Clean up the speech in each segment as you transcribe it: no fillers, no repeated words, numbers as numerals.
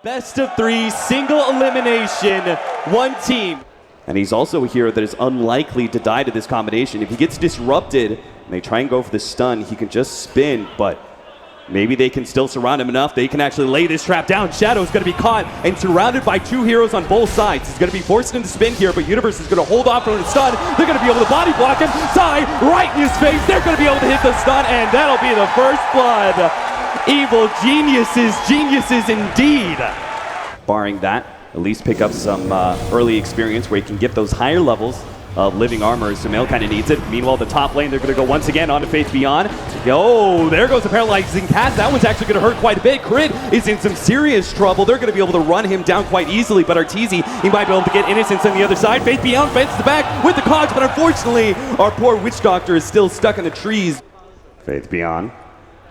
Best of 3, single elimination, one team. And he's also a hero that is unlikely to die to this combination. If he gets disrupted and they try and go for the stun, he can just spin, but maybe they can still surround him enough. They can actually lay this trap down. Shadow is going to be caught and surrounded by two heroes on both sides. He's going to be forced into spin here, but Universe is going to hold off from the stun. They're going to be able to body block him. Sai right in his face. They're going to be able to hit the stun, and that'll be the first blood. Evil geniuses indeed. Barring that, at least pick up some early experience where you can get those higher levels of living armor. Sumail kind of needs it. Meanwhile, the top lane, they're going to go once again onto Faith Beyond. Oh, there goes the paralyzing cast. That one's actually going to hurt quite a bit. Crit is in some serious trouble. They're going to be able to run him down quite easily, but Arteezy, he might be able to get Innocence on the other side. Faith Beyond fends the back with the cogs, but unfortunately, our poor Witch Doctor is still stuck in the trees. Faith Beyond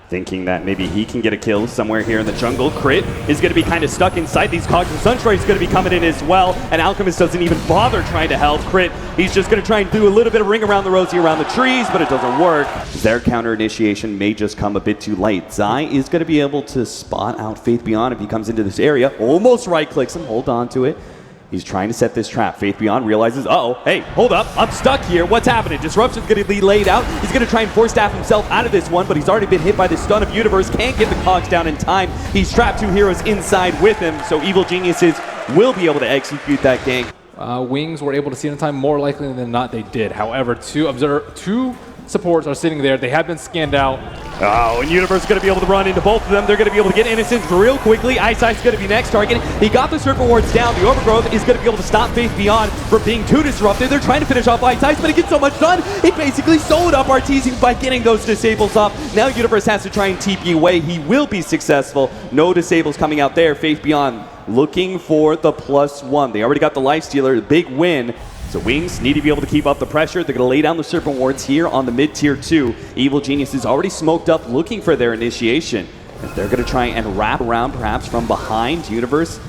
thinking that maybe he can get a kill somewhere here in the jungle. Crit is going to be kind of stuck inside these cogs, and Sunstrike is going to be coming in as well, and Alchemist doesn't even bother trying to help Crit. He's just going to try and do a little bit of ring around the rosy around the trees, but it doesn't work. Their counter initiation may just come a bit too late. Zai is going to be able to spot out Faith Beyond if he comes into this area. Almost right clicks him, hold on to it. He's trying to set this trap. Faith Beyond realizes, uh-oh, hey, hold up, I'm stuck here. What's happening? Disruption's going to be laid out. He's going to try and force staff himself out of this one, but he's already been hit by the stun of Universe. Can't get the cogs down in time. He's trapped two heroes inside with him, so Evil Geniuses will be able to execute that gank. Wings were able to see it in time. More likely than not, they did. However, two supports are sitting there. They have been scanned out. Oh, and Universe is going to be able to run into both of them. They're going to be able to get Innocence real quickly. Eyesight is going to be next target. He got the Serpent Wards down. The Overgrowth is going to be able to stop Faith Beyond from being too disruptive. They're trying to finish off Eyesight, but he gets so much done. He basically soloed up Arteezy by getting those disables off. Now Universe has to try and TP away. He will be successful. No disables coming out there. Faith Beyond looking for the +1. They already got the Lifestealer, big win. So Wings need to be able to keep up the pressure. They're going to lay down the Serpent Wards here on the mid-tier 2. Evil Genius is already smoked up looking for their initiation. And they're going to try and wrap around perhaps from behind. Universe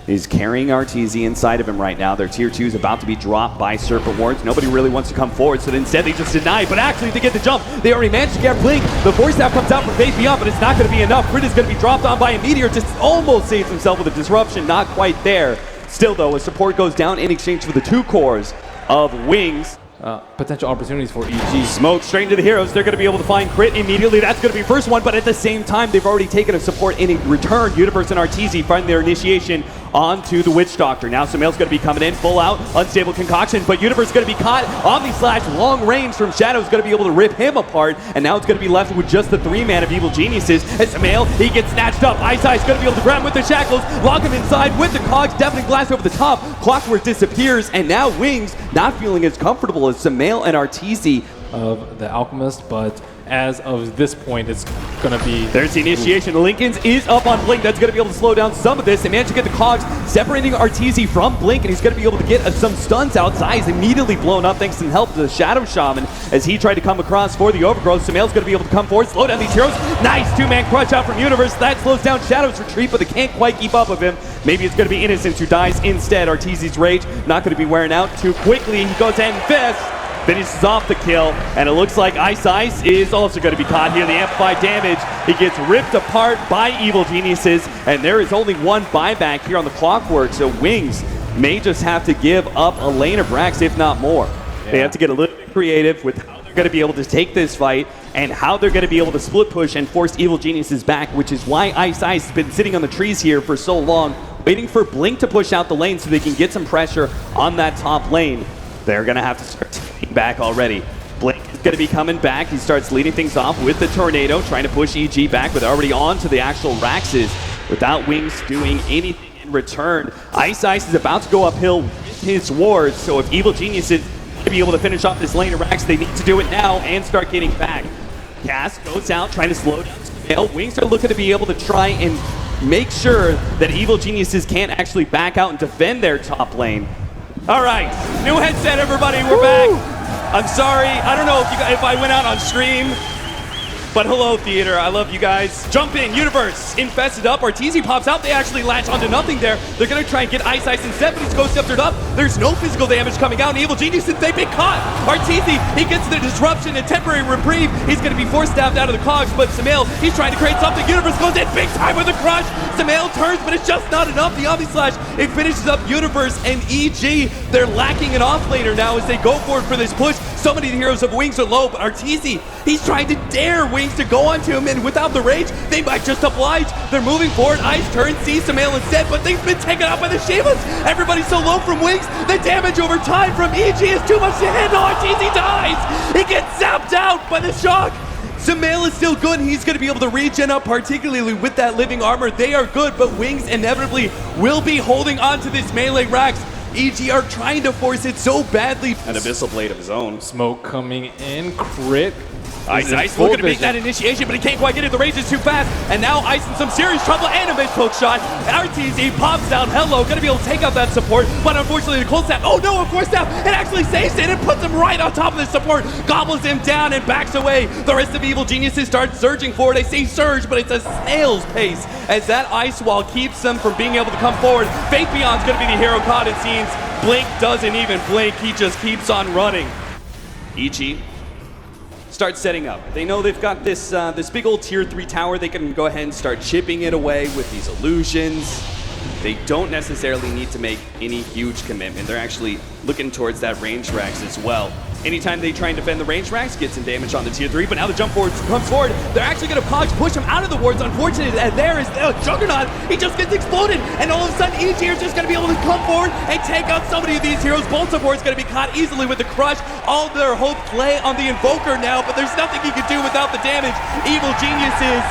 is carrying Arteezy inside of him right now. Their tier 2 is about to be dropped by Serpent Wards. Nobody really wants to come forward, so instead they just deny. But actually, they get the jump. They already managed to get Blink. The Force Staff comes out from Faith Beyond, but it's not going to be enough. Crit is going to be dropped on by a Meteor. Just almost saves himself with a disruption. Not quite there. Still, though, a support goes down in exchange for the 2 cores of Wings. Potential opportunities for EG. Smoke straight into the heroes. They're going to be able to find Crit immediately. That's going to be first one, but at the same time, they've already taken a support in return. Universe and Arteezy find their initiation onto the Witch Doctor. Now Sumail's going to be coming in, full out, unstable concoction, but Universe is going to be caught. Omni Slash, long range from Shadow's going to be able to rip him apart, and now it's going to be left with just the 3-man of Evil Geniuses. And Sumail, he gets snatched up. Eyesight's going to be able to grab him with the shackles, lock him inside with the cogs, deafening blast over the top. Clockwork disappears, and now Wings not feeling as comfortable as Sumail and Arteezy of the Alchemist, but as of this point, it's going to be... There's the initiation. Lincoln's is up on Blink. That's going to be able to slow down some of this. They managed to get the cogs separating Arteezy from Blink, and he's going to be able to get some stuns outside. He's immediately blown up thanks to some help to the Shadow Shaman as he tried to come across for the Overgrowth. Sumail's going to be able to come forward, slow down these heroes. Nice 2-man crush out from Universe. That slows down Shadow's retreat, but they can't quite keep up with him. Maybe it's going to be Innocence who dies instead. Arteezy's rage not going to be wearing out too quickly. He goes ahead and fists. Finishes off the kill, and it looks like Ice is also going to be caught here. The amplified damage, he gets ripped apart by Evil Geniuses, and there is only one buyback here on the Clockwork, so Wings may just have to give up a lane of Rax, if not more. Yeah. They have to get a little bit creative with how they're going to be able to take this fight and how they're going to be able to split push and force Evil Geniuses back, which is why Ice has been sitting on the trees here for so long, waiting for Blink to push out the lane so they can get some pressure on that top lane. They're going to have to start taking back already. Blink is going to be coming back. He starts leading things off with the Tornado, trying to push EG back, but they're already on to the actual Raxes without Wings doing anything in return. Ice is about to go uphill with his wards, so if Evil Genius is going to be able to finish off this lane of Rax, they need to do it now and start getting back. Cass goes out, trying to slow down Sumail. Wings are looking to be able to try and make sure that Evil Geniuses can't actually back out and defend their top lane. All right, new headset, everybody. We're back. I'm sorry. I don't know if I went out on stream. But hello, Theater. I love you guys. Jump in, Universe. Infested up. Arteezy pops out. They actually latch onto nothing there. They're going to try and get Ice instead, but he's Ghost Sceptered up. There's no physical damage coming out. And Evil Geniuses, they've been caught. Arteezy, he gets the disruption and temporary reprieve. He's going to be force stabbed out of the cogs, but Sumail, he's trying to create something. Universe goes in big time with a crush. Sumail turns, but it's just not enough. The Omni Slash, it finishes up Universe and EG. They're lacking an offlaner now as they go forward for this push. So many of the heroes of Wings are low, but Arteezy, he's trying to dare Wings to go onto him, and without the rage, they might just oblige. They're moving forward. Ice turns, sees Sumail instead, but they've been taken out by the Shivas. Everybody's so low from Wings. The damage over time from EG is too much to handle. Arteezy dies. He gets zapped out by the shock. Sumail is still good, and he's going to be able to regen up, particularly with that living armor. They are good, but Wings inevitably will be holding on to this melee Rax. EG are trying to force it so badly. An Abyssal Blade of his own. Smoke coming in, crit. Ice looking to make that initiation, but he can't quite get it. The rage is too fast, and now Ice in some serious trouble, and a mid-poke shot. RTZ pops out. Hello, gonna be able to take out that support, but unfortunately the cold snap, oh no, of course snap, it actually saves it and puts him right on top of the support, gobbles him down and backs away. The rest of Evil Geniuses start surging forward. They say surge, but it's a snail's pace as that ice wall keeps them from being able to come forward. Faith Beyond's gonna be the hero caught, it seems. Blink doesn't even blink, he just keeps on running. EG start setting up. They know they've got this this big old tier 3 tower. They can go ahead and start chipping it away with these illusions. They don't necessarily need to make any huge commitment. They're actually looking towards that range Rax as well. Anytime they try and defend the range Rax, get some damage on the tier 3, but now the jump forward comes forward. They're actually going to Pogs push him out of the wards. Unfortunately, there is Juggernaut. He just gets exploded, and all of a sudden, EG is just going to be able to come forward and take out so many of these heroes. Bolt support's going to be caught easily with the crush. All their hopes lay on the Invoker now, but there's nothing he can do without the damage. Evil Geniuses,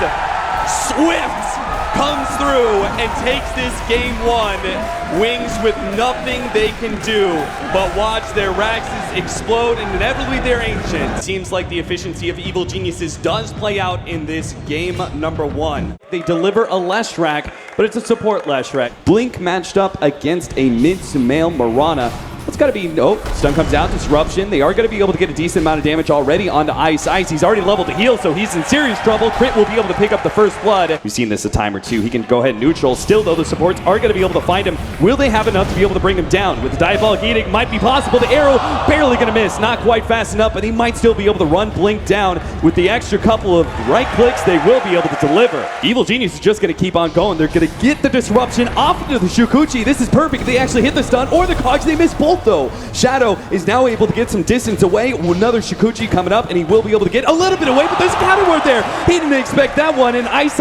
Swift comes through and takes this game 1. Wings with nothing they can do but watch their Raxes explode, and inevitably they're ancient. Seems like the efficiency of Evil Geniuses does play out in this game number 1. They deliver a Leshrac, but it's a support Leshrac. Blink matched up against a mid-Sumail Mirana. It's got to be, nope, stun comes out, disruption. They are going to be able to get a decent amount of damage already onto Ice. He's already leveled to heal, so he's in serious trouble. Crit will be able to pick up the first blood. We've seen this a time or two. He can go ahead and neutral. Still, though, the supports are going to be able to find him. Will they have enough to be able to bring him down? With the Diabolic Edict, might be possible. The arrow barely going to miss. Not quite fast enough, but he might still be able to run Blink down. With the extra couple of right clicks, they will be able to deliver. Evil Genius is just going to keep on going. They're going to get the disruption off into the Shukuchi. This is perfect. They actually hit the stun or the cogs. They miss both, though. Shadow is now able to get some distance away. Another Shukuchi coming up, and he will be able to get a little bit away, but there's counter ward there. He didn't expect that one, and Ice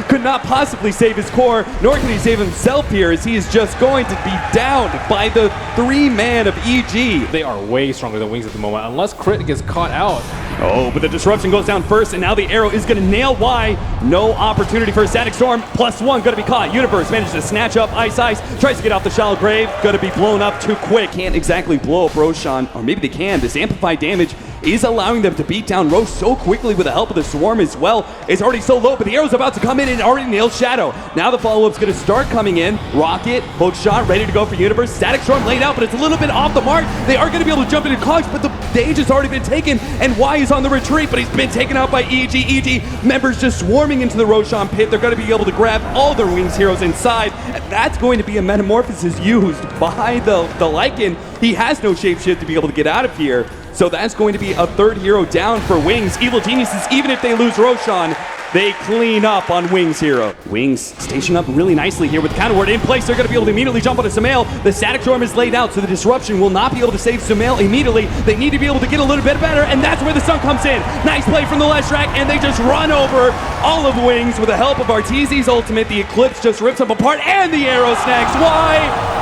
could not possibly save his core, nor can he save himself here, as he is just going to be downed by the 3-man of EG. They are way stronger than Wings at the moment, unless Crit gets caught out. Oh, but the disruption goes down first, and now the arrow is going to nail Y. No opportunity for a Static Storm. +1 going to be caught. Universe manages to snatch up Ice. Tries to get off the shallow grave. Going to be blown up too quick. Can't exactly blow up Roshan, or maybe they can. This amplified damage is allowing them to beat down Roche so quickly with the help of the Swarm as well. It's already so low, but the arrow's about to come in and already nails Shadow. Now the follow-up's going to start coming in. Rocket, hook shot, ready to go for Universe. Static Storm laid out, but it's a little bit off the mark. They are going to be able to jump into cogs, but the stage has already been taken, and Y is on the retreat, but he's been taken out by EG. EG members just swarming into the Roshan pit. They're going to be able to grab all their Wings heroes inside, and that's going to be a Metamorphosis used by the Lycan. He has no shapeshift to be able to get out of here. So that's going to be a 3rd hero down for Wings. Evil Geniuses, even if they lose Roshan, they clean up on Wings hero. Wings stationing up really nicely here with counter ward in place. They're going to be able to immediately jump onto Sumail. The Static Storm is laid out, so the disruption will not be able to save Sumail immediately. They need to be able to get a little bit better, and that's where the sun comes in. Nice play from the Leshrac, and they just run over all of Wings with the help of Arteezy's ultimate. The Eclipse just rips them apart, and the arrow snags. Why?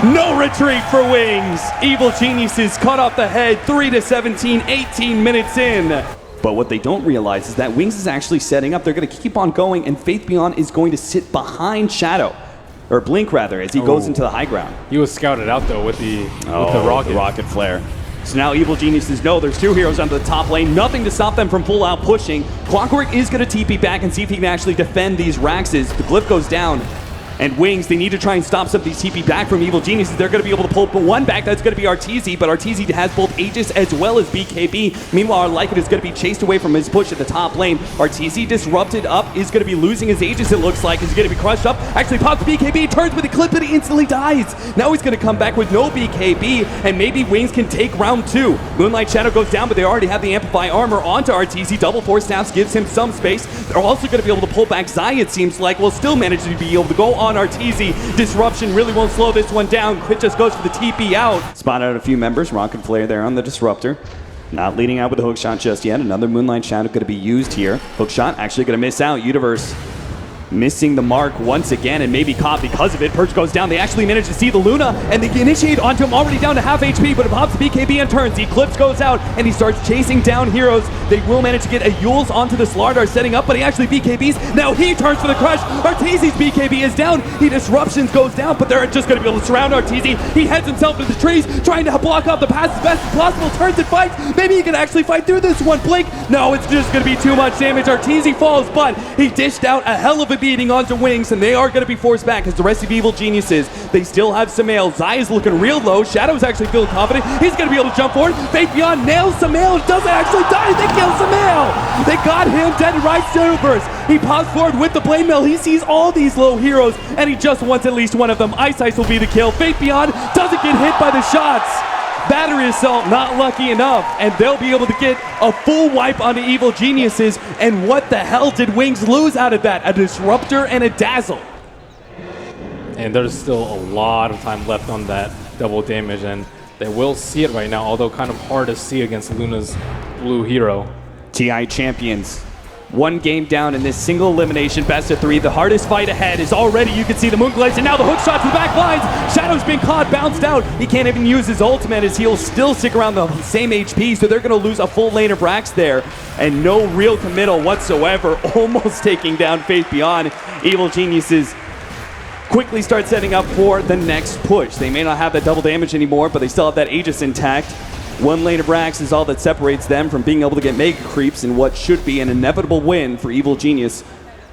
No retreat for Wings. Evil Geniuses cut off the head. 3-17, 18 minutes in. But what they don't realize is that Wings is actually setting up. They're going to keep on going, and Faith Beyond is going to sit behind Shadow. Or Blink, rather, as he goes into the high ground. He was scouted out, though, with the rocket flare. So now Evil Geniuses know there's 2 heroes on the top lane. Nothing to stop them from full-out pushing. Clockwork is going to TP back and see if he can actually defend these Raxes. The glyph goes down. And Wings, they need to try and stop some of these TP back from Evil Geniuses. They're going to be able to pull one back. That's going to be Arteezy, but Arteezy has both Aegis as well as BKB. Meanwhile, Arlycan is going to be chased away from his push at the top lane. Arteezy disrupted up, is going to be losing his Aegis, it looks like. He's going to be crushed up. Actually pops BKB, turns with a clip, but he instantly dies. Now he's going to come back with no BKB, and maybe Wings can take round 2. Moonlight Shadow goes down, but they already have the Amplify armor onto Arteezy. Double Force Staffs gives him some space. They're also going to be able to pull back Zai, it seems like. Will still manage to be able to go on Arteezy. Disruption really won't slow this one down. Quit just goes for the TP out. Spot out a few members. Rocket Flare there on the Disruptor. Not leading out with the hookshot just yet. Another Moonlight Shadow going to be used here. Hookshot actually going to miss out. Universe missing the mark once again and maybe caught because of it. Perch goes down. They actually manage to see the Luna and they initiate onto him already down to half HP, but it pops the BKB and turns. The Eclipse goes out and he starts chasing down heroes. They will manage to get a Yules onto the Slardar setting up, but he actually BKBs. Now he turns for the crush. Arteezy's BKB is down. He Disruptions goes down, but they're just going to be able to surround Arteezy. He heads himself into the trees, trying to block out the pass as best as possible. Turns and fights. Maybe he can actually fight through this one. Blink. No, it's just going to be too much damage. Arteezy falls, but he dished out a hell of a beating onto Wings, and they are going to be forced back as the rest of Evil Geniuses. They still have Samael. Zai is looking real low. Shadow's actually feeling confident. He's going to be able to jump forward. Fate Beyond nails Samael. Doesn't actually die. They kill Samael. They got him dead and right to Universe. He pops forward with the Blade Mail. He sees all these low heroes, and he just wants at least one of them. Ice will be the kill. Fate Beyond doesn't get hit by the shots. Battery Assault not lucky enough, and they'll be able to get a full wipe onto Evil Geniuses. And what the hell did Wings lose out of that? A Disruptor and a Dazzle. And there's still a lot of time left on that double damage, and they will see it right now, although kind of hard to see against Luna's blue hero. TI champions. One game down in this single elimination, best of 3. The hardest fight ahead is already, you can see the Moonglights, and now the hook shot to the back lines. Shadow's been caught, bounced out. He can't even use his ultimate as he'll still stick around the same HP, so they're going to lose a full lane of Brax there. And no real committal whatsoever, almost taking down Faith Beyond. Evil Geniuses quickly start setting up for the next push. They may not have that double damage anymore, but they still have that Aegis intact. One lane of Brax is all that separates them from being able to get Mega Creeps in what should be an inevitable win for Evil Genius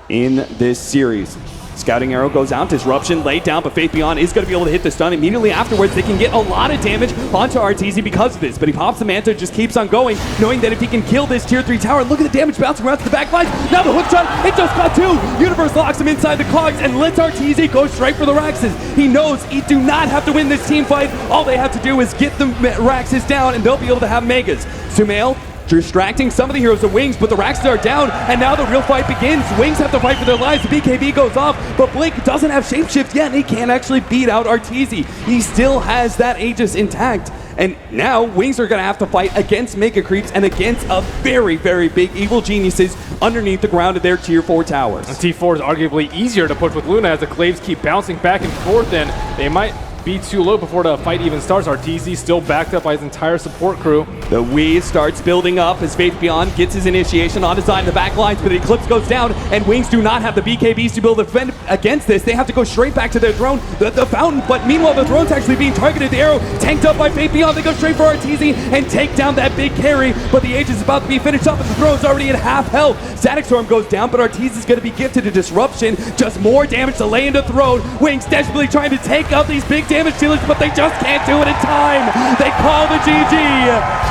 in this series. Scouting Arrow goes out, Disruption laid down, but Faith Beyond is going to be able to hit the stun. Immediately afterwards, they can get a lot of damage onto Arteezy because of this, but he pops the Manta, just keeps on going, knowing that if he can kill this tier 3 tower, look at the damage bouncing around to the back lines. Now the hook shot, it just got 2. Universe locks him inside the cogs and lets Arteezy go straight for the Raxes. He knows he do not have to win this team fight. All they have to do is get the Raxes down and they'll be able to have Megas. Sumail distracting some of the heroes of Wings, but the Raxes are down, and now the real fight begins. Wings have to fight for their lives. The BKB goes off, but Blink doesn't have Shapeshift yet, and he can't actually beat out Arteezy. He still has that Aegis intact, and now Wings are going to have to fight against Mega Creeps and against a very, very big Evil Geniuses underneath the ground of their tier 4 towers. And T4 is arguably easier to push with Luna as the Claves keep bouncing back and forth, and they might be too low before the fight even starts. Arteezy still backed up by his entire support crew. The Wii starts building up as Faith Beyond gets his initiation on his side in the back lines, but the Eclipse goes down, and Wings do not have the BKBs to be able to defend against this. They have to go straight back to their throne, the fountain, but meanwhile the throne's actually being targeted. The arrow tanked up by Faith Beyond. They go straight for Arteezy and take down that big carry, but the Aegis is about to be finished up, and the throne's already at half health. Static Storm goes down, but Arteezy's going to be gifted a Disruption. Just more damage to lay into throne. Wings desperately trying to take out these big damage dealers, but they just can't do it in time. They call the GG,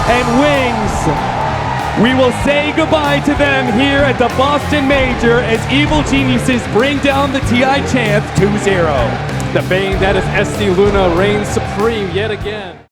and Wings, we will say goodbye to them here at the Boston Major as Evil Geniuses bring down the TI champs 2-0. The bang that is SD Luna reigns supreme yet again.